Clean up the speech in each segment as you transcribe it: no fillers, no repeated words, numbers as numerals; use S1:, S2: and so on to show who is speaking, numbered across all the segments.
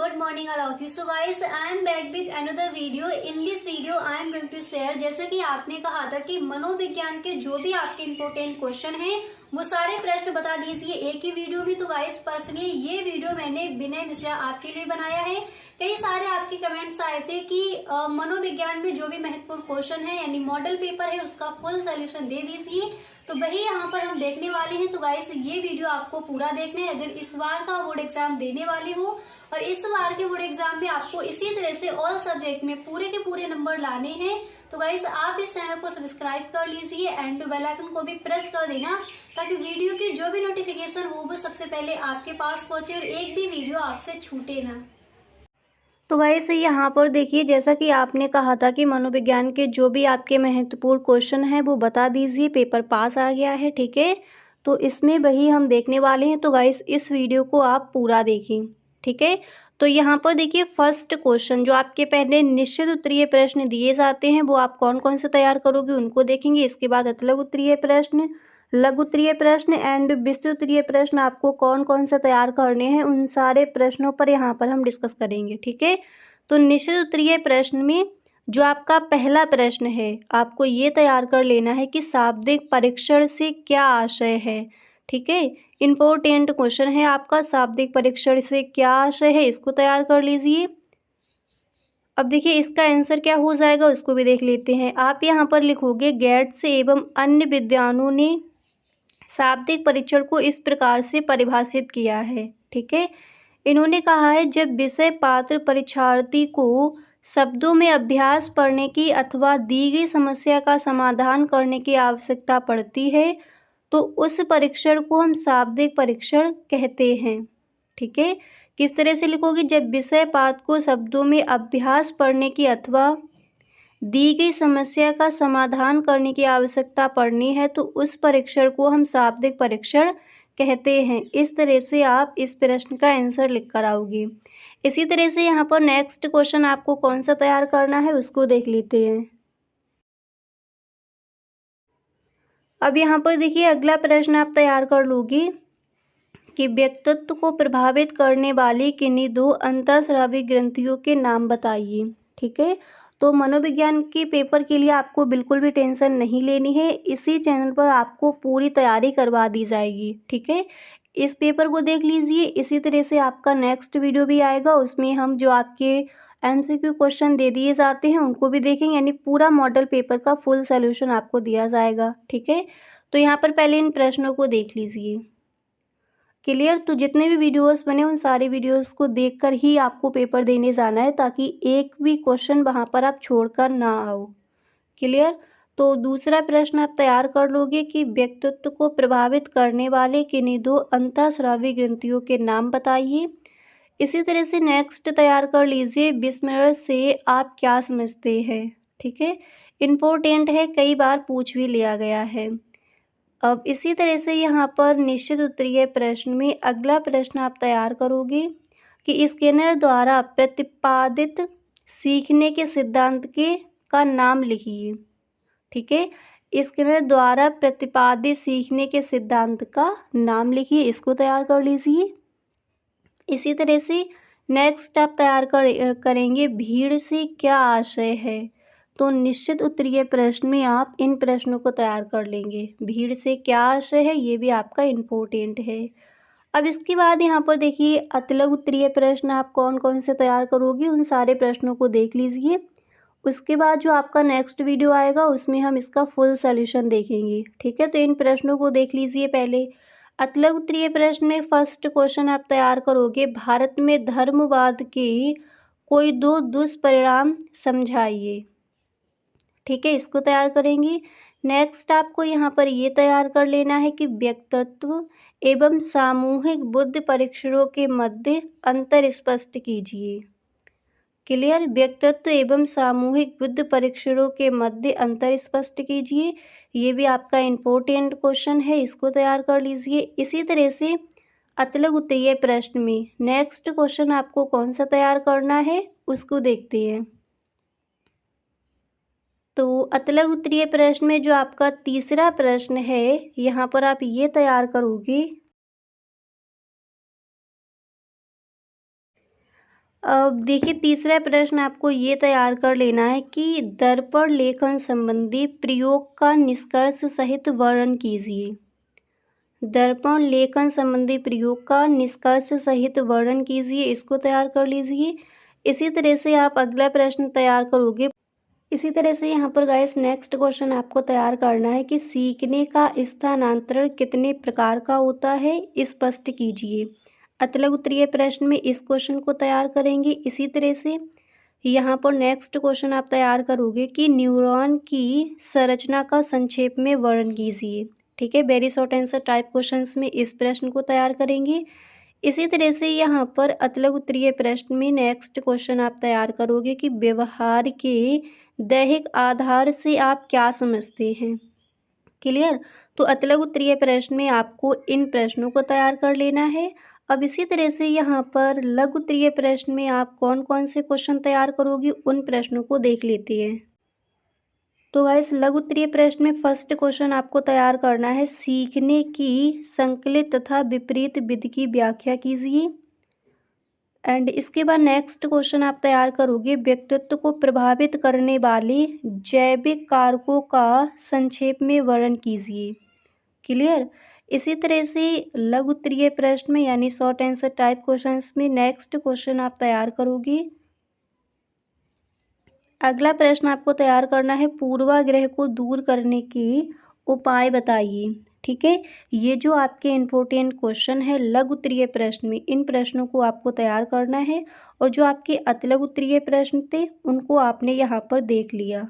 S1: good morning all of you. So guys, I am back with another video. In this video I am going to share, जैसे कि आपने कहा था कि मनोविज्ञान के जो भी आपके इम्पोर्टेंट क्वेश्चन हैं वो सारे प्रश्न बता दीजिए एक ही वीडियो में। तो गाइस पर्सनली ये वीडियो मैंने विनय मिश्रा आपके लिए बनाया है। कई सारे आपके कमेंट्स आए थे कि मनोविज्ञान में जो भी महत्वपूर्ण क्वेश्चन है यानी मॉडल पेपर है उसका फुल सोल्यूशन दे दीजिए, तो वही यहाँ पर हम देखने वाले हैं। तो गाइस ये वीडियो आपको पूरा देखना है अगर इस बार का बोर्ड एग्जाम देने वाले हो, और इस बार के बोर्ड एग्जाम में आपको इसी तरह से ऑल सब्जेक्ट में पूरे के पूरे नंबर लाने हैं। तो गाइस आप इस चैनल को सब्सक्राइब कर लीजिए एंड बेल आइकन को भी प्रेस कर देना ताकि वीडियो की जो भी नोटिफिकेशन हो वो सबसे पहले आपके पास पहुंचे और एक भी वीडियो आपसे छूटे ना। तो गाइस यहाँ पर देखिए, जैसा कि आपने कहा था कि मनोविज्ञान के जो भी आपके महत्वपूर्ण क्वेश्चन हैं वो बता दीजिए, पेपर पास आ गया है, ठीक है। तो इसमें वही हम देखने वाले हैं। तो गाइस इस वीडियो को आप पूरा देखें, ठीक है। तो यहाँ पर देखिए फर्स्ट क्वेश्चन जो आपके पहले निश्चित उत्तरीय प्रश्न दिए जाते हैं वो आप कौन कौन से तैयार करोगे उनको देखेंगे। इसके बाद अतलग उत्तरीय प्रश्न, लघु उत्तरीय प्रश्न एंड विस्तृत उत्तरीय प्रश्न आपको कौन कौन से तैयार करने हैं उन सारे प्रश्नों पर यहाँ पर हम डिस्कस करेंगे, ठीक है। तो निश्चित उत्तरीय प्रश्न में जो आपका पहला प्रश्न है आपको ये तैयार कर लेना है कि शाब्दिक परीक्षण से क्या आशय है, ठीक है। इम्पोर्टेंट क्वेश्चन है आपका, शाब्दिक परीक्षण से क्या आशय है, इसको तैयार कर लीजिए। अब देखिए इसका आंसर क्या हो जाएगा उसको भी देख लेते हैं। आप यहाँ पर लिखोगे गेट्स एवं अन्य विद्वानों ने शाब्दिक परीक्षण को इस प्रकार से परिभाषित किया है, ठीक है। इन्होंने कहा है जब विषय पात्र परीक्षार्थी को शब्दों में अभ्यास पढ़ने की अथवा दी गई समस्या का समाधान करने की आवश्यकता पड़ती है तो उस परीक्षण को हम शाब्दिक परीक्षण कहते हैं, ठीक है। किस तरह से लिखोगे, जब विषय पाठ को शब्दों में अभ्यास पढ़ने की अथवा दी गई समस्या का समाधान करने की आवश्यकता पड़नी है तो उस परीक्षण को हम शाब्दिक परीक्षण कहते हैं। इस तरह से आप इस प्रश्न का आंसर लिख कर आओगे। इसी तरह से यहाँ पर नेक्स्ट क्वेश्चन आपको कौन सा तैयार करना है उसको देख लेते हैं। अब यहाँ पर देखिए अगला प्रश्न आप तैयार कर लोगे कि व्यक्तित्व को प्रभावित करने वाली किन्हीं दो अंतःस्रावी ग्रंथियों के नाम बताइए, ठीक है। तो मनोविज्ञान के पेपर के लिए आपको बिल्कुल भी टेंशन नहीं लेनी है, इसी चैनल पर आपको पूरी तैयारी करवा दी जाएगी, ठीक है। इस पेपर को देख लीजिए। इसी तरह से आपका नेक्स्ट वीडियो भी आएगा, उसमें हम जो आपके एमसीक्यू क्वेश्चन दे दिए जाते हैं उनको भी देखेंगे, यानी पूरा मॉडल पेपर का फुल सोल्यूशन आपको दिया जाएगा, ठीक है। तो यहाँ पर पहले इन प्रश्नों को देख लीजिए, क्लियर। तो जितने भी वीडियोस बने उन सारे वीडियोस को देखकर ही आपको पेपर देने जाना है ताकि एक भी क्वेश्चन वहाँ पर आप छोड़कर ना आओ, क्लियर। तो दूसरा प्रश्न आप तैयार कर लोगे कि व्यक्तित्व को प्रभावित करने वाले किन्हीं दो अंतःस्रावी ग्रंथियों के नाम बताइए। इसी तरह से नेक्स्ट तैयार कर लीजिए विस्मरण से आप क्या समझते हैं, ठीक है। इम्पोर्टेंट है, कई बार पूछ भी लिया गया है। अब इसी तरह से यहाँ पर निश्चित उत्तरीय प्रश्न में अगला प्रश्न आप तैयार करोगे कि स्किनर द्वारा प्रतिपादित सीखने के सिद्धांत के का नाम लिखिए, ठीक है। स्किनर द्वारा प्रतिपादित सीखने के सिद्धांत का नाम लिखिए, इसको तैयार कर लीजिए। इसी तरह से नेक्स्ट आप तैयार करेंगे भीड़ से क्या आशय है। तो निश्चित उत्तरीय प्रश्न में आप इन प्रश्नों को तैयार कर लेंगे, भीड़ से क्या आशय है, ये भी आपका इम्पोर्टेंट है। अब इसके बाद यहाँ पर देखिए अतलग उत्तरीय प्रश्न आप कौन कौन से तैयार करोगे उन सारे प्रश्नों को देख लीजिए। उसके बाद जो आपका नेक्स्ट वीडियो आएगा उसमें हम इसका फुल सोल्यूशन देखेंगे, ठीक है। तो इन प्रश्नों को देख लीजिए पहले। अतलग उत्तरीय प्रश्न में फर्स्ट क्वेश्चन आप तैयार करोगे भारत में धर्मवाद के कोई दो दुष्परिणाम समझाइए, ठीक है, इसको तैयार करेंगे। नेक्स्ट आपको यहाँ पर ये तैयार कर लेना है कि व्यक्तित्व एवं सामूहिक बुद्धि परीक्षणों के मध्य अंतर स्पष्ट कीजिए, क्लियर। व्यक्तित्व एवं सामूहिक बुद्धि परीक्षणों के मध्य अंतर स्पष्ट कीजिए, ये भी आपका इम्पोर्टेंट क्वेश्चन है, इसको तैयार कर लीजिए। इसी तरह से अतलग उत्तरीय प्रश्न में नेक्स्ट क्वेश्चन आपको कौन सा तैयार करना है उसको देखते हैं। तो अतलग उत्तरीय प्रश्न में जो आपका तीसरा प्रश्न है यहाँ पर आप ये तैयार करोगे अब देखिए तीसरा प्रश्न आपको ये तैयार कर लेना है कि दर्पण लेखन संबंधी प्रयोग का निष्कर्ष सहित वर्णन कीजिए। दर्पण लेखन संबंधी प्रयोग का निष्कर्ष सहित वर्णन कीजिए, इसको तैयार कर लीजिए। इसी तरह से आप अगला प्रश्न तैयार करोगे। इसी तरह से यहाँ पर गाइस नेक्स्ट क्वेश्चन आपको तैयार करना है कि सीखने का स्थानांतरण कितने प्रकार का होता है, स्पष्ट कीजिए। अतलग उत्तरीय प्रश्न में इस क्वेश्चन को तैयार करेंगे। इसी तरह से यहाँ पर नेक्स्ट क्वेश्चन आप तैयार करोगे कि न्यूरॉन की संरचना का संक्षेप में वर्णन कीजिए। ठीक है, very short answer type questions में इस प्रश्न को तैयार करेंगे। इसी तरह से यहाँ पर अतलग उत्तरीय प्रश्न में नेक्स्ट क्वेश्चन आप तैयार करोगे कि व्यवहार के दैहिक आधार से आप क्या समझते हैं। क्लियर। तो अतलग उत्तरीय प्रश्न में आपको इन प्रश्नों को तैयार कर लेना है। अब इसी तरह से यहाँ पर लघु उत्तरीय प्रश्न में आप कौन कौन से क्वेश्चन तैयार करोगे, उन प्रश्नों को देख लेते हैं। तो गाइस लघु उत्तरीय प्रश्न में फर्स्ट क्वेश्चन आपको तैयार करना है, सीखने की संकलित तथा विपरीत विधि की व्याख्या कीजिए। एंड इसके बाद नेक्स्ट क्वेश्चन आप तैयार करोगे, व्यक्तित्व को प्रभावित करने वाले जैविक कारकों का संक्षेप में वर्णन कीजिए। क्लियर। इसी तरह से लघु उत्तरीय प्रश्न में यानी शॉर्ट आंसर टाइप क्वेश्चंस में नेक्स्ट क्वेश्चन आप तैयार करोगे। अगला प्रश्न आपको तैयार करना है, पूर्वाग्रह को दूर करने के उपाय बताइए। ठीक है, ये जो आपके इम्पोर्टेंट क्वेश्चन है लघु उत्तरीय प्रश्न में, इन प्रश्नों को आपको तैयार करना है। और जो आपके अतिलघु उत्तरीय प्रश्न थे उनको आपने यहाँ पर देख लिया।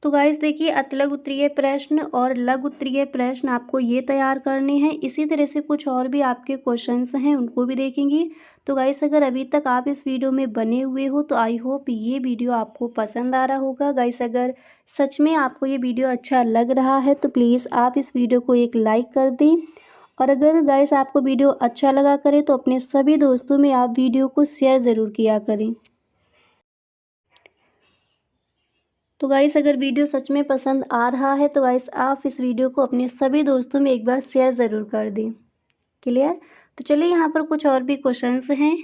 S1: तो गाइस देखिए अतिलघु उत्तरीय प्रश्न और लघु उत्तरीय प्रश्न आपको ये तैयार करने हैं। इसी तरह से कुछ और भी आपके क्वेश्चंस हैं, उनको भी देखेंगे। तो गाइस अगर अभी तक आप इस वीडियो में बने हुए हो तो आई होप ये वीडियो आपको पसंद आ रहा होगा। गाइस अगर सच में आपको ये वीडियो अच्छा लग रहा है तो प्लीज़ आप इस वीडियो को एक लाइक कर दें। और अगर गाइस आपको वीडियो अच्छा लगा करे तो अपने सभी दोस्तों में आप वीडियो को शेयर ज़रूर किया करें। तो गाइस अगर वीडियो सच में पसंद आ रहा है तो गाइस आप इस वीडियो को अपने सभी दोस्तों में एक बार शेयर ज़रूर कर दें। क्लियर। तो चलिए यहाँ पर कुछ और भी क्वेश्चंस हैं।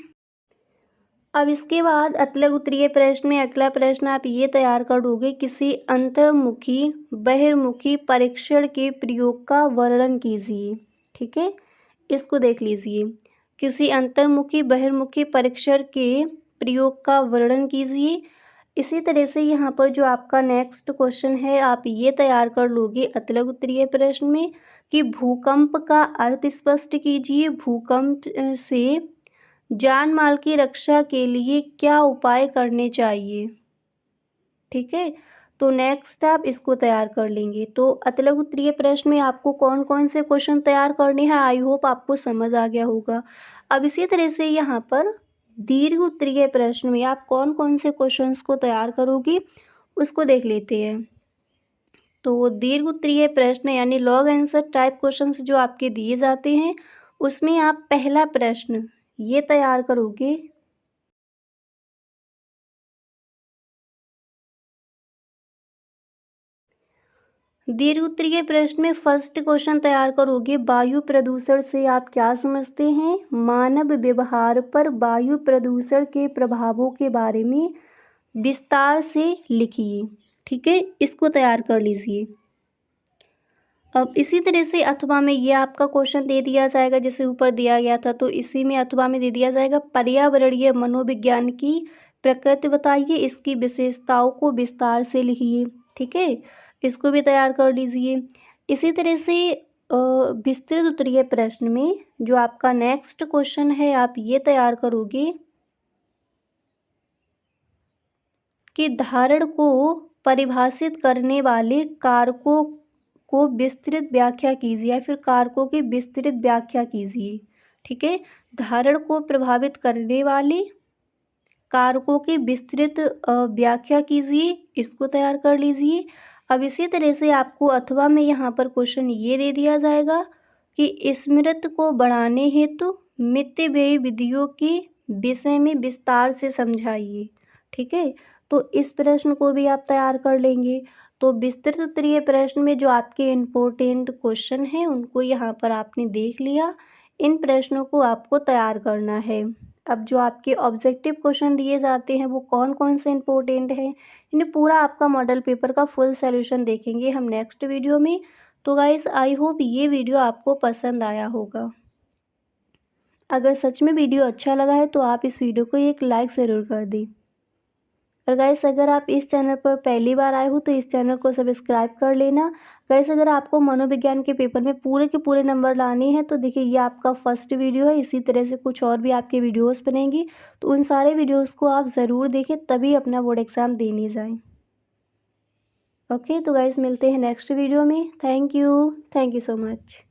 S1: अब इसके बाद अतलग उत्तरीय प्रश्न में अगला प्रश्न आप ये तैयार करोगे, किसी अंतर्मुखी बहिर्मुखी परीक्षण के प्रयोग का वर्णन कीजिए। ठीक है, इसको देख लीजिए, किसी अंतर्मुखी बहिर्मुखी परीक्षण के प्रयोग का वर्णन कीजिए। इसी तरह से यहाँ पर जो आपका नेक्स्ट क्वेश्चन है आप ये तैयार कर लोगे अतलग उत्तरीय प्रश्न में कि भूकंप का अर्थ स्पष्ट कीजिए। भूकंप से जान माल की रक्षा के लिए क्या उपाय करने चाहिए। ठीक है, तो नेक्स्ट आप इसको तैयार कर लेंगे। तो अतलग उत्तरीय प्रश्न में आपको कौन कौन से क्वेश्चन तैयार करने हैं, आई होप आपको समझ आ गया होगा। अब इसी तरह से यहाँ पर दीर्घ उत्तरीय प्रश्न में आप कौन कौन से क्वेश्चंस को तैयार करोगे उसको देख लेते हैं। तो दीर्घ उत्तरीय प्रश्न यानी लॉन्ग आंसर टाइप क्वेश्चंस जो आपके दिए जाते हैं उसमें आप पहला प्रश्न ये तैयार करोगे, दीर्घ उत्तरीय प्रश्न में फर्स्ट क्वेश्चन तैयार करोगे, वायु प्रदूषण से आप क्या समझते हैं। मानव व्यवहार पर वायु प्रदूषण के प्रभावों के बारे में विस्तार से लिखिए। ठीक है, इसको तैयार कर लीजिए। अब इसी तरह से अथवा में ये आपका क्वेश्चन दे दिया जाएगा, जैसे ऊपर दिया गया था तो इसी में अथवा में दे दिया जाएगा, पर्यावरणीय मनोविज्ञान की प्रकृति बताइए, इसकी विशेषताओं को विस्तार से लिखिए। ठीक है, इसको भी तैयार कर लीजिए। इसी तरह से विस्तृत उत्तरीय प्रश्न में जो आपका नेक्स्ट क्वेश्चन है आप ये तैयार करोगे कि धारण को परिभाषित करने वाले कारकों को विस्तृत व्याख्या कीजिए या फिर कारकों की विस्तृत व्याख्या कीजिए। ठीक है, धारण को प्रभावित करने वाले कारकों की विस्तृत व्याख्या कीजिए, इसको तैयार कर लीजिए। अब इसी तरह से आपको अथवा में यहाँ पर क्वेश्चन ये दे दिया जाएगा कि स्मृति को बढ़ाने हेतु मितव्ययी विधियों के विषय में विस्तार से समझाइए। ठीक है, तो इस प्रश्न को भी आप तैयार कर लेंगे। तो विस्तृत उत्तरीय प्रश्न में जो आपके इम्पोर्टेंट क्वेश्चन हैं उनको यहाँ पर आपने देख लिया। इन प्रश्नों को आपको तैयार करना है। अब जो आपके ऑब्जेक्टिव क्वेश्चन दिए जाते हैं वो कौन कौन से इंपॉर्टेंट हैं, इन्हें पूरा आपका मॉडल पेपर का फुल सॉल्यूशन देखेंगे हम नेक्स्ट वीडियो में। तो गाइस आई होप ये वीडियो आपको पसंद आया होगा। अगर सच में वीडियो अच्छा लगा है तो आप इस वीडियो को एक लाइक ज़रूर कर दें। और गाइस अगर आप इस चैनल पर पहली बार आए हो तो इस चैनल को सब्सक्राइब कर लेना। गाइस अगर आपको मनोविज्ञान के पेपर में पूरे के पूरे नंबर लाने हैं तो देखिए ये आपका फर्स्ट वीडियो है। इसी तरह से कुछ और भी आपके वीडियोस बनेंगी, तो उन सारे वीडियोस को आप ज़रूर देखें, तभी अपना बोर्ड एग्ज़ाम देने जाएं। ओके, तो गाइस मिलते हैं नेक्स्ट वीडियो में। Thank you so much.